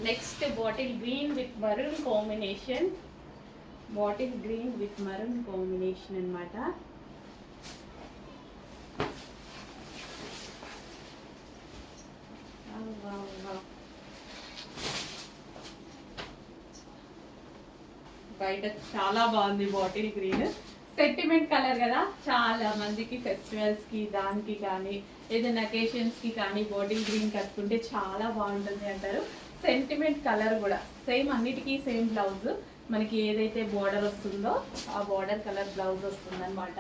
Next bottle green with maroon combination. Bottle green with maroon combination అనమాట. బయట చాలా బాగుంది బాటిల్ గ్రీన్. సెంటిమెంట్ కలర్ కదా, చాలా మందికి ఫెస్టివల్స్కి దానికి కానీ ఏదైనా అకేషన్స్కి కానీ బాటిల్ గ్రీన్ కట్టుకుంటే చాలా బాగుంటుంది అంటారు. సెంటిమెంట్ కలర్ కూడా సేమ్, అన్నిటికీ సేమ్ బ్లౌజ్. మనకి ఏదైతే బార్డర్ వస్తుందో ఆ బార్డర్ కలర్ బ్లౌజ్ వస్తుంది అనమాట.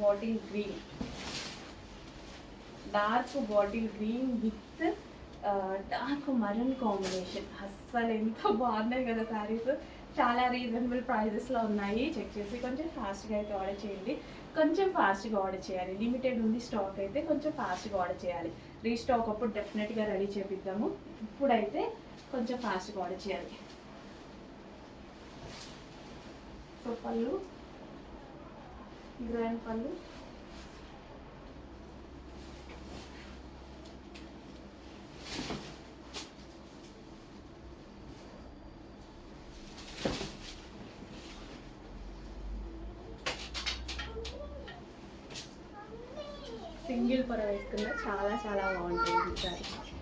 Bottle green, dark bottle green with dark maroon combination. అస్సలు ఎంత బాగున్నాయి కదా శారీస్. చాలా రీజనబుల్ ప్రైజెస్లో ఉన్నాయి. చెక్ చేసి కొంచెం ఫాస్ట్గా అయితే ఆర్డర్ చేయండి. కొంచెం ఫాస్ట్గా ఆర్డర్ చేయాలి. లిమిటెడ్ ఉంది స్టాక్, అయితే కొంచెం ఫాస్ట్గా ఆర్డర్ చేయాలి. రీస్టాక్ అప్పుడు డెఫినెట్గా రెడీ చేపిద్దాము. ఇప్పుడైతే కొంచెం ఫాస్ట్గా ఆర్డర్ చేయాలి. సో పళ్ళు, గ్రాండ్ పళ్ళు, సింగిల్ పొర వేసుకున్న చాలా చాలా బాగుంటుంది ఈసారి.